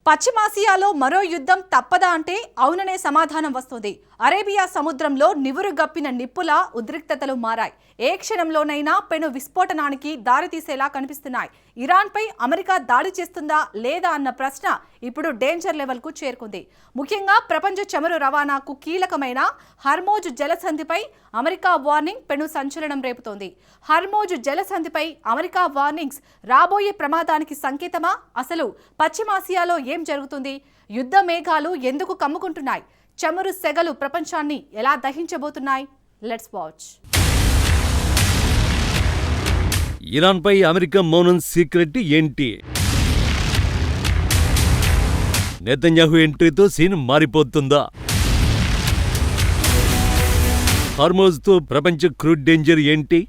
పశ్చిమాసియాలో మరో యుద్ధం తప్పదా అంటే అవుననే సమాధానం వస్తుంది. అరేబియా సముద్రంలో నివురుగప్పిన నిప్పుల ఉద్రిక్తతలు మారాయి. ఏ క్షణంలోనైనా పెను విస్ఫోటనానికి దారితీసేలా కనిపిస్తున్నాయి. ఇరాన్పై అమెరికా దాడి చేస్తుందా లేదా అన్న ప్రశ్న ఇప్పుడు డేంజర్ లెవెల్కు చేరుకుంది. ముఖ్యంగా ప్రపంచ చమురు రవాణాకు కీలకమైన హర్మోజ్ జలసంధిపై అమెరికా వార్నింగ్ పెను సంచలనం రేపుతోంది. హర్మోజ్ జలసంధిపై అమెరికా వార్నింగ్స్ రాబోయే ప్రమాదానికి సంకేతమా? అసలు పశ్చిమాసియాలో ఏం జరుగుతుంది? యుద్ధ మేఘాలు ఎందుకు కమ్ముకుంటున్నాయి? చమురు సెగలు ప్రపంచాన్ని ఎలా దహించబోతున్నాయి? Let's watch. ఇరాన్పై అమెరికా మౌనం సీక్రెట్ ఏంటి? నెతన్యాహు ఎంట్రీతో సీన్ మారిపోతుందా? హార్మోజ్తో ప్రపంచ క్రూడ్ డేంజర్ ఏంటి?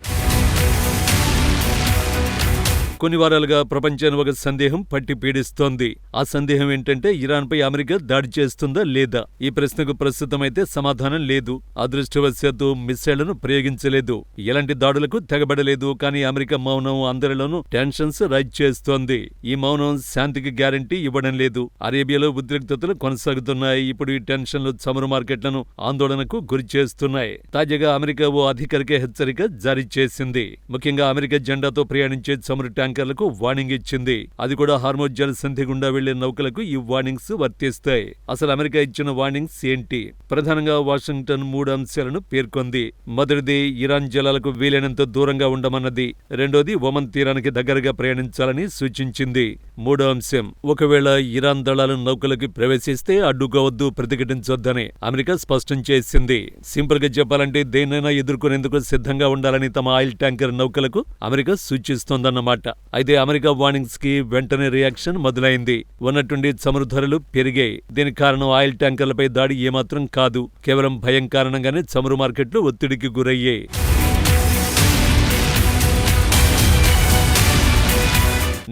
కొన్ని వారాలుగా ప్రపంచాన్ని ఒక సందేహం పట్టి పీడిస్తోంది. ఆ సందేహం ఏంటంటే ఇరాన్పై అమెరికా దాడి చేస్తుందా లేదా? ఈ ప్రశ్నకు ప్రస్తుతం అయితే సమాధానం లేదు. అదృష్టవశాత్తు మిస్సైళ్లను ప్రయోగించలేదు, ఎలాంటి దాడులకు తెగబడలేదు. కానీ అమెరికా మౌనం అందరిలోనూ టెన్షన్స్ రైజ్ చేస్తోంది. ఈ మౌనం శాంతికి గ్యారంటీ ఇవ్వడం లేదు. అరేబియాలో ఉద్రిక్తతలు కొనసాగుతున్నాయి. ఇప్పుడు ఈ టెన్షన్లు చమురు మార్కెట్లను ఆందోళనకు గురి చేస్తున్నాయి. తాజాగా అమెరికా ఓ అధికారిక హెచ్చరిక జారీ చేసింది. ముఖ్యంగా అమెరికా జెండాతో ప్రయాణించే చమురు ట్యాంకర్లకు వార్నింగ్ ఇచ్చింది. అది కూడా హార్మోజ్ జలసంధి గుండా వెళ్లే నౌకలకు ఈ వార్నింగ్స్ వర్తిస్తాయి. అసలు అమెరికా ఇచ్చిన వార్నింగ్స్ ఏంటి? ప్రధానంగా వాషింగ్టన్ 3 అంశాలను పేర్కొంది. మొదటిది ఇరాన్ జలాలకు వీలైనంత దూరంగా ఉండమన్నది. రెండోది ఒమన్ తీరానికి దగ్గరగా ప్రయాణించాలని సూచించింది. మూడో అంశం, ఒకవేళ ఇరాన్ దళాలు నౌకలకు ప్రవేశిస్తే అడ్డుకోవద్దు, ప్రతిఘటించొద్దని అమెరికా స్పష్టం చేసింది. సింపుల్ గా చెప్పాలంటే దేన్నైనా ఎదుర్కొనేందుకు సిద్ధంగా ఉండాలని తమ ఆయిల్ ట్యాంకర్ నౌకలకు అమెరికా సూచిస్తోందన్నమాట. అయితే అమెరికా వార్నింగ్స్ కి వెంటనే రియాక్షన్ మొదలైంది. ఉన్నట్టుండి చమురు ధరలు పెరిగాయి. దీనికి కారణం ఆయిల్ ట్యాంకర్లపై దాడి ఏమాత్రం కాదు. కేవలం భయం కారణంగానే చమురు మార్కెట్లు ఒత్తిడికి గురయ్యాయి.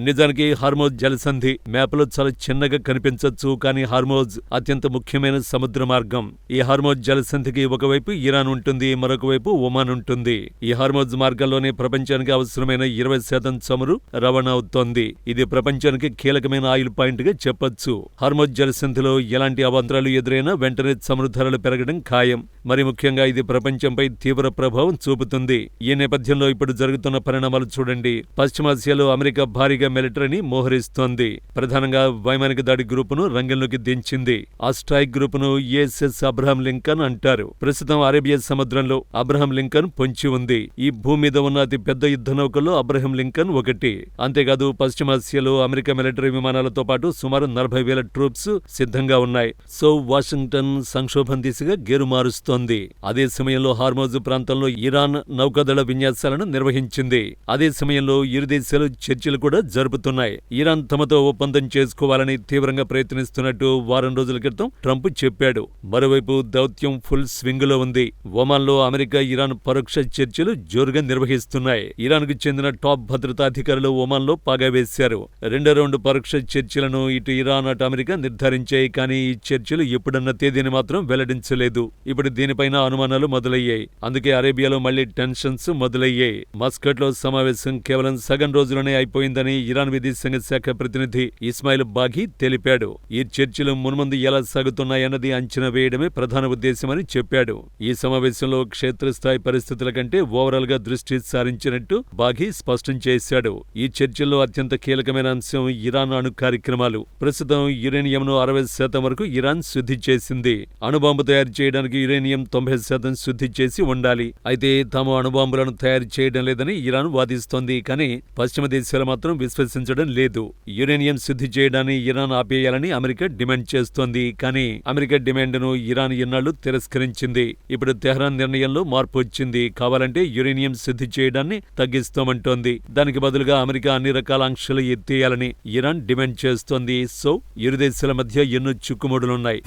నిజానికి హార్మోజ్ జలసంధి మ్యాప్లో చాలా చిన్నగా కనిపించొచ్చు, కానీ హార్మోజ్ అత్యంత ముఖ్యమైన సముద్ర మార్గం. ఈ హార్మోజ్ జలసంధికి ఒకవైపు ఇరాన్ ఉంటుంది, మరొక వైపు ఒమాన్ ఉంటుంది. ఈ హార్మోజ్ మార్గంలోనే ప్రపంచానికి అవసరమైన 20% చమురు రవాణా అవుతోంది. ఇది ప్రపంచానికి కీలకమైన ఆయిల్ పాయింట్ గా చెప్పొచ్చు. హార్మోజ్ జలసంధిలో ఎలాంటి అవాంతరాలు ఎదురైనా వెంటనే చమురు ధరలు పెరగడం ఖాయం. మరి ముఖ్యంగా ఇది ప్రపంచంపై తీవ్ర ప్రభావం చూపుతుంది. ఈ నేపథ్యంలో ఇప్పుడు జరుగుతున్న పరిణామాలు చూడండి. పశ్చిమాసియాలో అమెరికా భారీగా మిలిటరీని మోహరిస్తోంది. ప్రధానంగా వైమానిక దాడి గ్రూపును రంగంలోకి దించింది. ఆ స్ట్రైక్ గ్రూపును యుఎస్ఎస్ అబ్రహం లింకన్ అంటారు. ప్రస్తుతం అరేబియా సముద్రంలో అబ్రహం లింకన్ పొంచి ఉంది. ఈ భూమి మీద ఉన్న అతి పెద్ద యుద్ధ నౌకల్లో అబ్రహం లింకన్ ఒకటి. అంతేకాదు పశ్చిమాసియాలో అమెరికా మిలిటరీ విమానాలతో పాటు సుమారు 40,000 ట్రూప్స్ సిద్ధంగా ఉన్నాయి. సో వాషింగ్టన్ సంక్షోభం దిశగా గేరు మారుస్తోంది. అదే సమయంలో హార్మోజ్ ప్రాంతంలో ఇరాన్ నౌకాదళ విన్యాసాలను నిర్వహించింది. అదే సమయంలో ఇరు దేశాలు చర్చలు కూడా జరుపుతున్నాయి. ఇరాన్ తమతో ఒప్పందం చేసుకోవాలని తీవ్రంగా ప్రయత్నిస్తున్నట్టు వారం రోజుల క్రితం ట్రంప్ చెప్పాడు. మరోవైపు దౌత్యం ఫుల్ స్వింగ్ లో ఉంది. ఒమాన్లో అమెరికా ఇరాన్ పరోక్ష చర్చలు జోరుగా నిర్వహిస్తున్నాయి. ఇరాన్కు చెందిన టాప్ భద్రతాధికారులు ఒమాన్లో పాగా వేశారు. రెండో రౌండ్ పరోక్ష చర్చలను ఇటు ఇరాన్ అటు అమెరికా నిర్ధారించాయి. కానీ ఈ చర్చలు ఎప్పుడన్న తేదీని మాత్రం వెల్లడించలేదు. ఇప్పుడు దీనిపైన అనుమానాలు మొదలయ్యాయి. అందుకే అరేబియాలో మళ్లీ టెన్షన్స్ మొదలయ్యాయి. మస్కట్ లో సమావేశం కేవలం సగం రోజులోనే అయిపోయిందని ఇరాన్ విదేశాంగ శాఖ ప్రతినిధి ఇస్మాయిల్ బాఘీ తెలిపాడు. ఈ చర్చలు మున్ముందు ఎలా సాగుతున్నాయన్నది అంచనా వేయడమే ప్రధాన ఉద్దేశమని చెప్పాడు. ఈ సమావేశంలో క్షేత్రస్థాయి పరిస్థితుల కంటే ఓవరాల్ గా దృష్టి సారించినట్టు బాఘీ స్పష్టం చేశాడు. ఈ చర్చల్లో అత్యంత కీలకమైన అంశం ఇరాన్ అణు కార్యక్రమాలు. ప్రస్తుతం యురేనియంను 60% వరకు ఇరాన్ శుద్ధి చేసింది. అణుబాంబు తయారు చేయడానికి యురేనియం 90% శుద్ధి చేసి ఉండాలి. అయితే తాము అణుబాంబులను తయారు చేయడం లేదని ఇరాన్ వాదిస్తోంది. కానీ పశ్చిమ దేశాలు మాత్రం విశ్వసించడం లేదు. యురేనియం శుద్ధి చేయడాన్ని ఇరాన్ ఆపేయాలని అమెరికా డిమాండ్ చేస్తోంది. కానీ అమెరికా డిమాండ్ను ఇరాన్ ఎన్నాళ్లు తిరస్కరించింది. ఇప్పుడు తెహ్రాన్ నిర్ణయంలో మార్పు వచ్చింది. కావాలంటే యురేనియం శుద్ధి చేయడాన్ని తగ్గిస్తామంటోంది. దానికి బదులుగా అమెరికా అన్ని రకాల ఆంక్షలు ఎత్తేయాలని ఇరాన్ డిమాండ్ చేస్తోంది. సో ఇరు దేశాల మధ్య ఎన్నో చిక్కుముడులున్నాయి.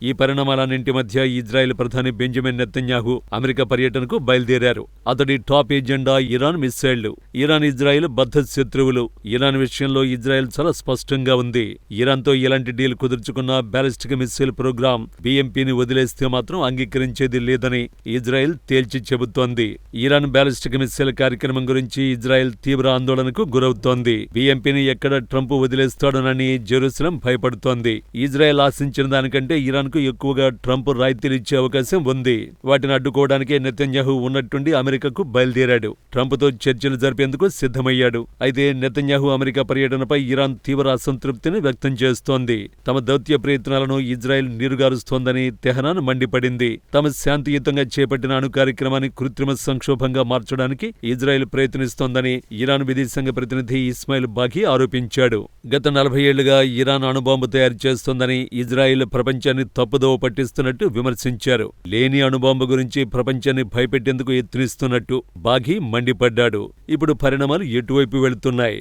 ఈ పరిణామాలన్నింటి మధ్య ఇజ్రాయెల్ ప్రధాని బెంజమిన్ నెతన్యాహు అమెరికా పర్యటనకు బయలుదేరారు. అతడి టాప్ ఎజెండా ఇరాన్ మిస్సైళ్లు. ఇరాన్ ఇజ్రాయెల్ బద్ధ శత్రువులు. ఇరాన్ విషయంలో ఇజ్రాయెల్ చాలా స్పష్టంగా ఉంది. ఇరాన్తో ఎలాంటి డీల్ కుదుర్చుకున్నా బ్యాలిస్టిక్ మిస్సైల్ ప్రోగ్రాం BMPని వదిలేస్తే మాత్రం అంగీకరించేది లేదని ఇజ్రాయెల్ తేల్చి చెబుతోంది. ఇరాన్ బ్యాలిస్టిక్ మిస్సైల్ కార్యక్రమం గురించి ఇజ్రాయెల్ తీవ్ర ఆందోళనకు గురవుతోంది. BMPని ఎక్కడ ట్రంప్ వదిలేస్తాడోనని జెరూసలం భయపడుతోంది. ఇజ్రాయెల్ ఆశించిన దానికంటే ఇరాన్కు ఎక్కువగా ట్రంప్ రాయితీలిచ్చే అవకాశం ఉంది. వాటిని అడ్డుకోవడానికే నెతన్యాహు ఉన్నట్టుండి అమెరికాకు బయలుదేరాడు. ట్రంప్తో చర్చలు జరిపేందుకు సిద్ధమయ్యాడు. అయితే నెతన్యాహు అమెరికా పర్యటనపై ఇరాన్ తీవ్ర అసంతృప్తిని వ్యక్తం చేస్తోంది. తమ దౌత్య ప్రయత్నాలను ఇజ్రాయెల్ నీరుగారుస్తోందని తెహరాన్ మండిపడింది. తమ శాంతియుతంగా చేపట్టిన అణు కార్యక్రమాన్ని కృత్రిమ సంక్షోభంగా మార్చడానికి ఇజ్రాయెల్ ప్రయత్నిస్తోందని ఇరాన్ విదేశాంగ ప్రతినిధి ఇస్మాయిల్ బాఘీ ఆరోపించాడు. గత 40 ఏళ్లుగా ఇరాన్ అణుబాంబు తయారు చేస్తోందని ఇజ్రాయెల్ ప్రపంచాన్ని తప్పుదోవ పట్టిస్తున్నట్టు విమర్శించారు. లేని అణుబాంబు గురించి ప్రపంచాన్ని భయపెట్టేందుకు యత్నిస్తున్నట్టు బాఘీ మండిపడ్డాడు. ఇప్పుడు పరిణామాలు ఎటువైపు వెళుతున్నాయి?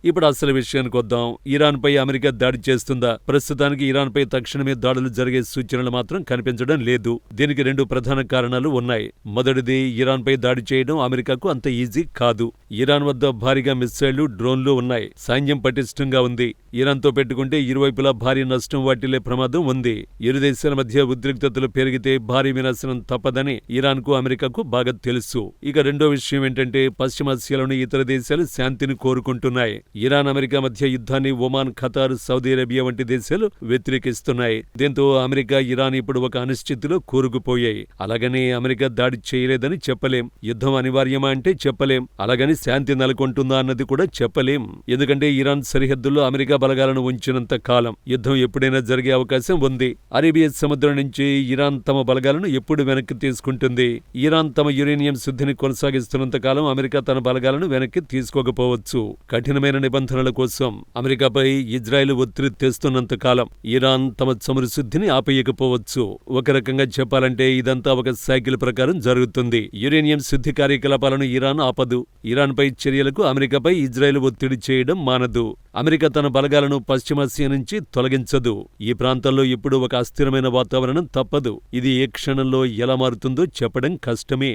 ఇప్పుడు అసలు విషయానికి వద్దాం. ఇరాన్పై అమెరికా దాడి చేస్తుందా? ప్రస్తుతానికి ఇరాన్పై తక్షణమే దాడులు జరిగే సూచనలు మాత్రం కనిపించడం లేదు. దీనికి 2 ప్రధాన కారణాలు ఉన్నాయి. మొదటిది, ఇరాన్పై దాడి చేయడం అమెరికాకు అంత ఈజీ కాదు. ఇరాన్ వద్ద భారీగా మిస్సైళ్లు, డ్రోన్లు ఉన్నాయి. సైన్యం పటిష్టంగా ఉంది. ఇరాన్తో పెట్టుకుంటే ఇరువైపులా భారీ నష్టం వాటిల్లే ప్రమాదం ఉంది. ఇరు దేశాల మధ్య ఉద్రిక్తతలు పెరిగితే భారీ వినాశనం తప్పదని ఇరాన్కు, అమెరికాకు బాగా తెలుసు. ఇక రెండో విషయం ఏంటంటే, పశ్చిమాసియాలోని ఇతర దేశాలు శాంతిని కోరుకుంటున్నాయి. ఇరాన్, అమెరికా మధ్య యుద్ధాన్ని ఒమాన్, ఖతార్, సౌదీ అరేబియా వంటి దేశాలు వ్యతిరేకిస్తున్నాయి. దీంతో అమెరికా, ఇరాన్ ఇప్పుడు ఒక అనిశ్చితిలో కూరుకుపోయాయి. అలాగని అమెరికా దాడి చేయలేదని చెప్పలేం. యుద్ధం అనివార్యమా అంటే చెప్పలేం. అలాగని శాంతి నెలకొంటుందా అన్నది కూడా చెప్పలేం. ఎందుకంటే ఇరాన్ సరిహద్దుల్లో అమెరికా బలగాలను ఉంచినంత కాలం యుద్ధం ఎప్పుడైనా జరిగే అవకాశం ఉంది. అరేబియా సముద్రం నుంచి ఇరాన్ తమ బలగాలను ఎప్పుడు వెనక్కి తీసుకుంటుంది? ఇరాన్ తమ యురేనియం శుద్ధిని కొనసాగిస్తున్నంత కాలం అమెరికా తన బలగాలను వెనక్కి తీసుకోకపోవచ్చు. కఠినమైన నిబంధనల కోసం అమెరికాపై ఇజ్రాయెల్ ఒత్తిడి తెస్తున్నంత కాలం ఇరాన్ తమ చమురు శుద్ధిని ఆపేయకపోవచ్చు. ఒక రకంగా చెప్పాలంటే ఇదంతా ఒక సైకిల్ ప్రకారం జరుగుతుంది. యురేనియం శుద్ధి కార్యకలాపాలను ఇరాన్ ఆపదు. ఇరాన్పై చర్యలకు అమెరికాపై ఇజ్రాయెల్ ఒత్తిడి చేయడం మానదు. అమెరికా తన బలగాలను పశ్చిమాసియా నుంచి తొలగించదు. ఈ ప్రాంతంలో ఇప్పుడు ఒక అస్థిరమైన వాతావరణం తప్పదు. ఇది ఏ క్షణంలో ఎలా మారుతుందో చెప్పడం కష్టమే.